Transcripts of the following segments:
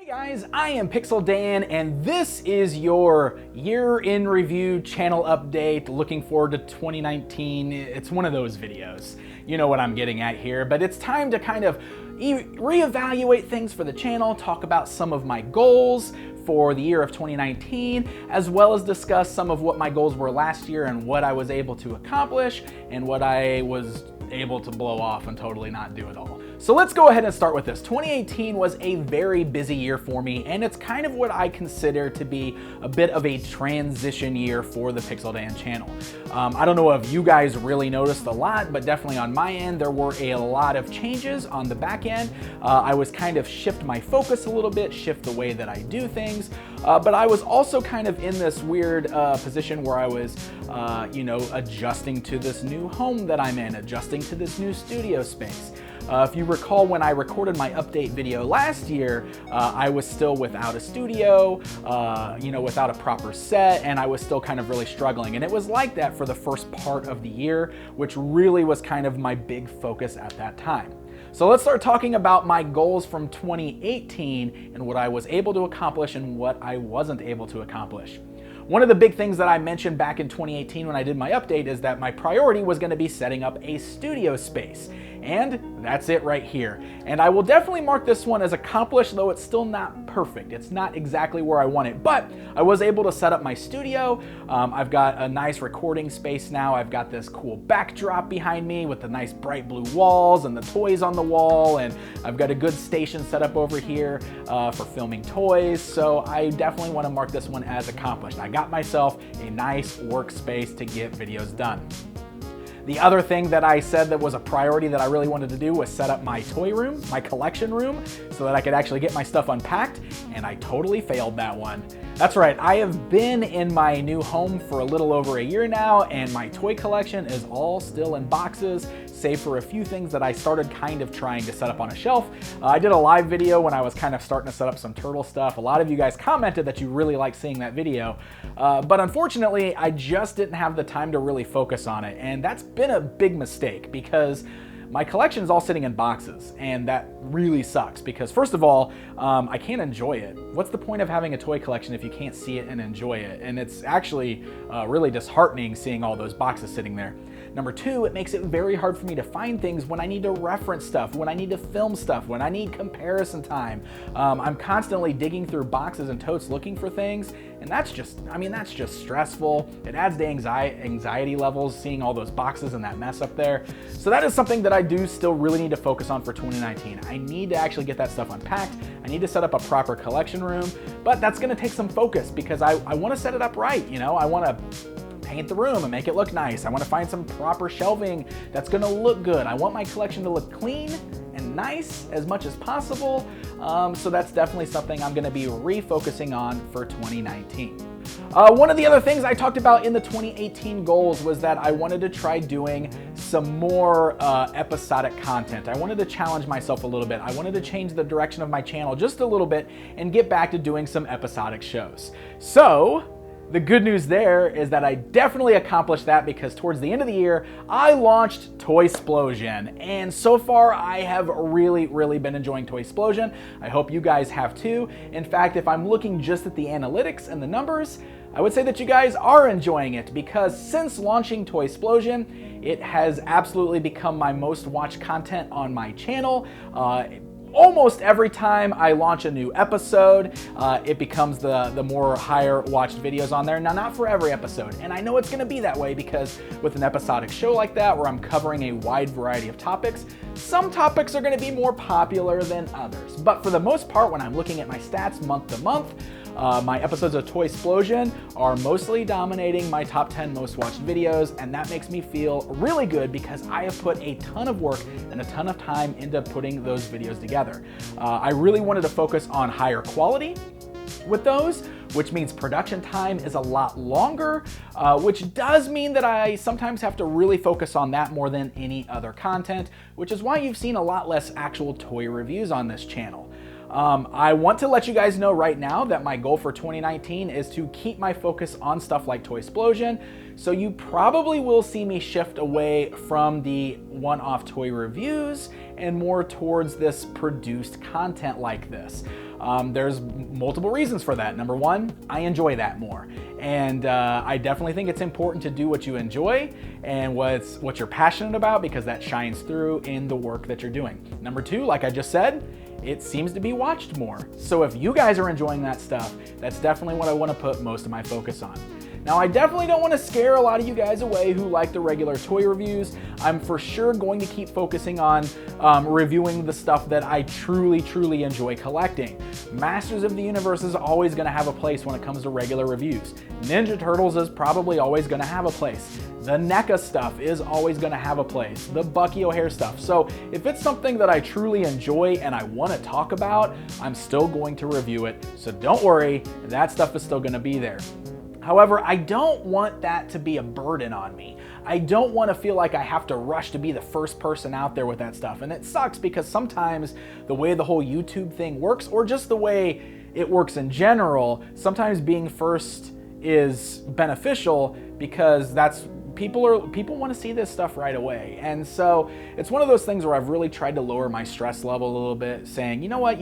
Guys, I am Pixel Dan, and this is your year in review channel update. Looking forward to 2019. It's one of those videos. You know what I'm getting at here, but it's time to kind of reevaluate things for the channel, talk about some of my goals for the year of 2019, as well as discuss some of what my goals were last year and what I was able to accomplish and what I was able to blow off and totally not do at all. So let's go ahead and start with this. 2018 was a very busy year for me, and it's kind of what I consider to be a bit of a transition year for the Pixel Dan channel. I don't know if you guys really noticed a lot, but definitely on my end, there were a lot of changes on the back end. I was kind of shift my focus a little bit, shift the way that I do things, but I was also kind of in this weird position where I was, adjusting to this new home that I'm in, adjusting to this new studio space. If you recall, when I recorded my update video last year, I was still without a studio, without a proper set, and I was still kind of really struggling. And it was like that for the first part of the year, which really was kind of my big focus at that time. So let's start talking about my goals from 2018 and what I was able to accomplish and what I wasn't able to accomplish. One of the big things that I mentioned back in 2018 when I did my update is that my priority was going to be setting up a studio space. And that's it right here. And I will definitely mark this one as accomplished, though it's still not perfect. It's not exactly where I want it, but I was able to set up my studio. I've got a nice recording space now. I've got this cool backdrop behind me with the nice bright blue walls and the toys on the wall. And I've got a good station set up over here for filming toys. So I definitely want to mark this one as accomplished. I got myself a nice workspace to get videos done. The other thing that I said that was a priority that I really wanted to do was set up my toy room, my collection room, so that I could actually get my stuff unpacked, and I totally failed that one. That's right, I have been in my new home for a little over a year now, and my toy collection is all still in boxes, save for a few things that I started kind of trying to set up on a shelf. I did a live video when I was kind of starting to set up some turtle stuff. A lot of you guys commented that you really liked seeing that video, but unfortunately, I just didn't have the time to really focus on it, and that's been a big mistake because my collection is all sitting in boxes, and that really sucks because, first of all, I can't enjoy it. What's the point of having a toy collection if you can't see it and enjoy it? And it's actually really disheartening seeing all those boxes sitting there. Number two, it makes it very hard for me to find things when I need to reference stuff, when I need to film stuff, when I need comparison time. I'm constantly digging through boxes and totes looking for things, and that's just stressful. It adds to anxiety levels seeing all those boxes and that mess up there. So that is something that I do still really need to focus on for 2019. I need to actually get that stuff unpacked. I need to set up a proper collection room, but that's gonna take some focus because I wanna set it up right, I wanna paint the room and make it look nice. I want to find some proper shelving that's going to look good. I want my collection to look clean and nice as much as possible. So that's definitely something I'm going to be refocusing on for 2019. One of the other things I talked about in the 2018 goals was that I wanted to try doing some more episodic content. I wanted to challenge myself a little bit. I wanted to change the direction of my channel just a little bit and get back to doing some episodic shows. So the good news there is that I definitely accomplished that because towards the end of the year, I launched Toysplosion. And so far, I have really been enjoying Toysplosion. I hope you guys have too. In fact, if I'm looking just at the analytics and the numbers, I would say that you guys are enjoying it because since launching Toysplosion, it has absolutely become my most watched content on my channel. Almost every time I launch a new episode, it becomes the more higher watched videos on there. Now, not for every episode, and I know it's gonna be that way because with an episodic show like that where I'm covering a wide variety of topics, some topics are gonna be more popular than others. But for the most part, when I'm looking at my stats month to month, my episodes of Toysplosion are mostly dominating my top 10 most watched videos, and that makes me feel really good because I have put a ton of work and a ton of time into putting those videos together. I really wanted to focus on higher quality with those, which means production time is a lot longer, which does mean that I sometimes have to really focus on that more than any other content, which is why you've seen a lot less actual toy reviews on this channel. I want to let you guys know right now that my goal for 2019 is to keep my focus on stuff like Toysplosion, so you probably will see me shift away from the one-off toy reviews and more towards this produced content like this. There's multiple reasons for that. Number one, I enjoy that more. And I definitely think it's important to do what you enjoy and what you're passionate about, because that shines through in the work that you're doing. Number two, like I just said, it seems to be watched more. So if you guys are enjoying that stuff, that's definitely what I want to put most of my focus on. Now, I definitely don't want to scare a lot of you guys away who like the regular toy reviews. I'm for sure going to keep focusing on reviewing the stuff that I truly enjoy collecting. Masters of the Universe is always going to have a place when it comes to regular reviews. Ninja Turtles is probably always going to have a place. The NECA stuff is always going to have a place. The Bucky O'Hare stuff. So if it's something that I truly enjoy and I want to talk about, I'm still going to review it. So don't worry, that stuff is still going to be there. However, I don't want that to be a burden on me. I don't want to feel like I have to rush to be the first person out there with that stuff. And it sucks because sometimes the way the whole YouTube thing works, or just the way it works in general, sometimes being first is beneficial because people want to see this stuff right away. And so it's one of those things where I've really tried to lower my stress level a little bit, saying, you know what,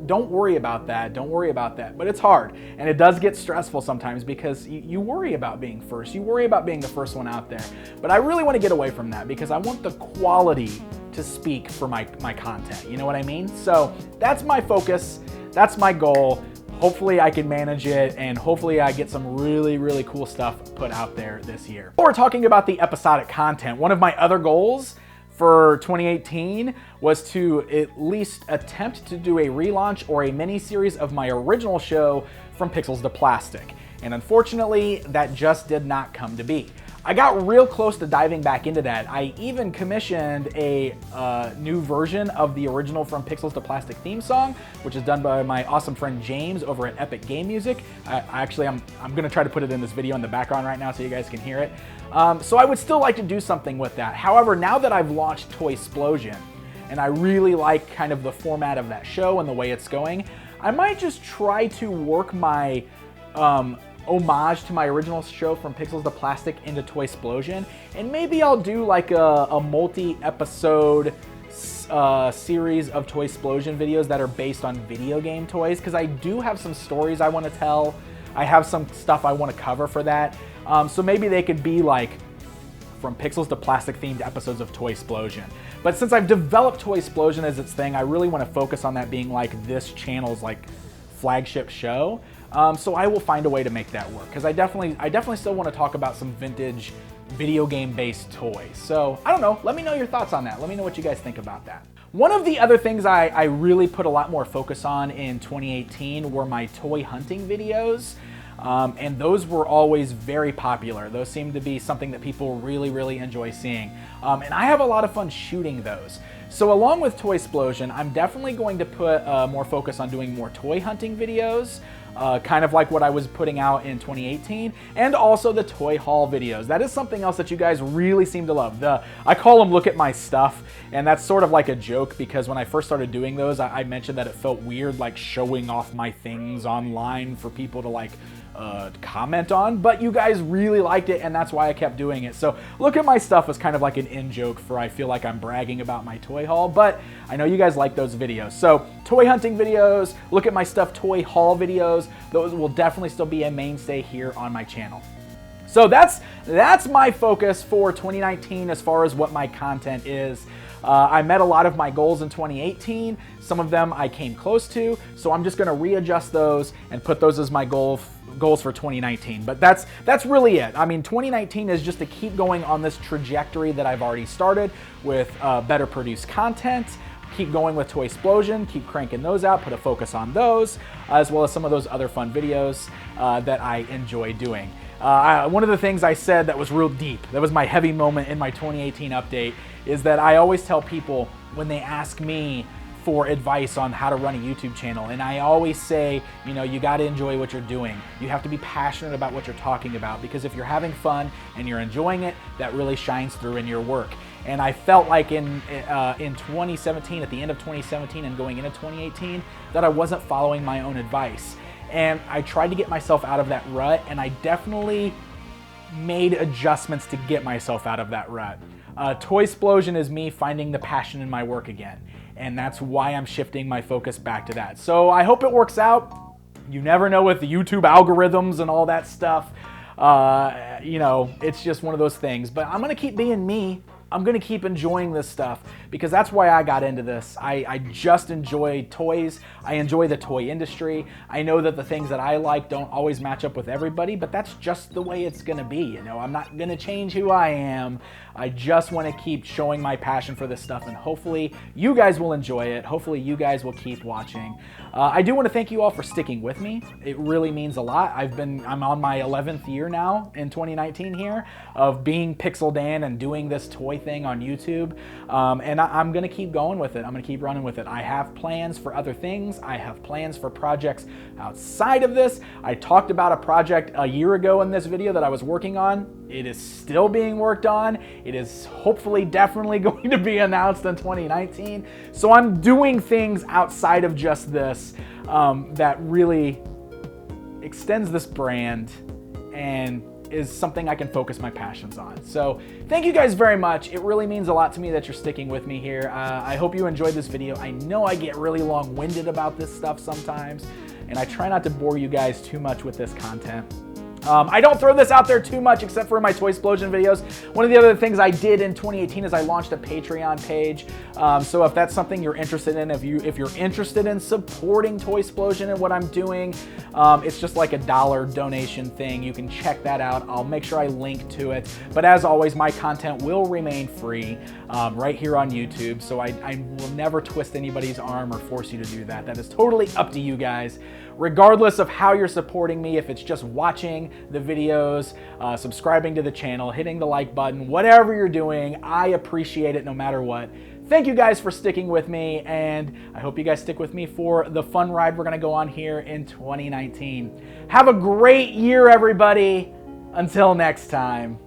don't worry about that. Don't worry about that. But it's hard, and it does get stressful sometimes because you worry about being first. You worry about being the first one out there. But I really want to get away from that because I want the quality to speak for my content. You know what I mean? So that's my focus. That's my goal. Hopefully I can manage it, and hopefully I get some really cool stuff put out there this year. We're talking about the episodic content. One of my other goals for 2018 was to at least attempt to do a relaunch or a mini series of my original show, From Pixels to Plastic. And unfortunately, that just did not come to be. I got real close to diving back into that. I even commissioned a new version of the original From Pixels to Plastic theme song, which is done by my awesome friend James over at Epic Game Music. I'm gonna try to put it in this video in the background right now so you guys can hear it. So I would still like to do something with that. However, now that I've launched Toysplosion, and I really like kind of the format of that show and the way it's going, I might just try to work my homage to my original show From Pixels to Plastic into Toysplosion, and maybe I'll do like a multi-episode series of Toysplosion videos that are based on video game toys, because I do have some stories I want to tell. I have some stuff I want to cover for that. So maybe they could be like From Pixels to Plastic themed episodes of Toysplosion. But since I've developed Toysplosion as its thing, I really want to focus on that being like this channel's like flagship show. So I will find a way to make that work, because I definitely still want to talk about some vintage video game based toys. So I don't know, let me know your thoughts on that. Let me know what you guys think about that. One of the other things I really put a lot more focus on in 2018 were my toy hunting videos. And those were always very popular. Those seem to be something that people really enjoy seeing. And I have a lot of fun shooting those. So along with Toysplosion, I'm definitely going to put more focus on doing more toy hunting videos, kind of like what I was putting out in 2018, and also the toy haul videos. That is something else that you guys really seem to love. I call them Look at My Stuff, and that's sort of like a joke because when I first started doing those, I mentioned that it felt weird like showing off my things online for people to like comment on, but you guys really liked it, and that's why I kept doing it. So Look at My Stuff is kind of like an in-joke for I feel like I'm bragging about my toy haul, but I know you guys like those videos. So toy hunting videos, Look at My Stuff toy haul videos, those will definitely still be a mainstay here on my channel. So that's my focus for 2019 as far as what my content is. I met a lot of my goals in 2018. Some of them I came close to, so I'm just gonna readjust those and put those as my goals for 2019. But that's really it. I mean, 2019 is just to keep going on this trajectory that I've already started with better produced content, keep going with Toysplosion, keep cranking those out, put a focus on those, as well as some of those other fun videos that I enjoy doing. One of the things I said that was real deep, that was my heavy moment in my 2018 update, is that I always tell people when they ask me for advice on how to run a YouTube channel, and I always say, you know, you got to enjoy what you're doing. You have to be passionate about what you're talking about, because if you're having fun and you're enjoying it, that really shines through in your work. And I felt like in 2017, at the end of 2017 and going into 2018, that I wasn't following my own advice. And I tried to get myself out of that rut, and I definitely made adjustments to get myself out of that rut. Toy-splosion is me finding the passion in my work again. And that's why I'm shifting my focus back to that. So I hope it works out. You never know with the YouTube algorithms and all that stuff. You know, it's just one of those things. But I'm going to keep being me. I'm going to keep enjoying this stuff because that's why I got into this. I just enjoy toys. I enjoy the toy industry. I know that the things that I like don't always match up with everybody, but that's just the way it's going to be. You know, I'm not going to change who I am. I just want to keep showing my passion for this stuff, and hopefully you guys will enjoy it. Hopefully you guys will keep watching. I do want to thank you all for sticking with me. It really means a lot. I'm on my 11th year now in 2019 here of being Pixel Dan and doing this toy thing on YouTube. And I'm going to keep going with it. I'm going to keep running with it. I have plans for other things. I have plans for projects outside of this. I talked about a project a year ago in this video that I was working on. It is still being worked on. It is hopefully definitely going to be announced in 2019. So I'm doing things outside of just this that really extends this brand and is something I can focus my passions on. So thank you guys very much. It really means a lot to me that you're sticking with me here. I hope you enjoyed this video. I know I get really long-winded about this stuff sometimes, and I try not to bore you guys too much with this content. I don't throw this out there too much except for my Toy-splosion videos. One of the other things I did in 2018 is I launched a Patreon page. So if that's something you're interested in, if you're interested in supporting Toy-splosion and what I'm doing, it's just like a $1 donation thing. You can check that out. I'll make sure I link to it. But as always, my content will remain free right here on YouTube. So I will never twist anybody's arm or force you to do that. That is totally up to you guys. Regardless of how you're supporting me, if it's just watching the videos, subscribing to the channel, hitting the like button, whatever you're doing, I appreciate it no matter what. Thank you guys for sticking with me, and I hope you guys stick with me for the fun ride we're going to go on here in 2019. Have a great year, everybody. Until next time.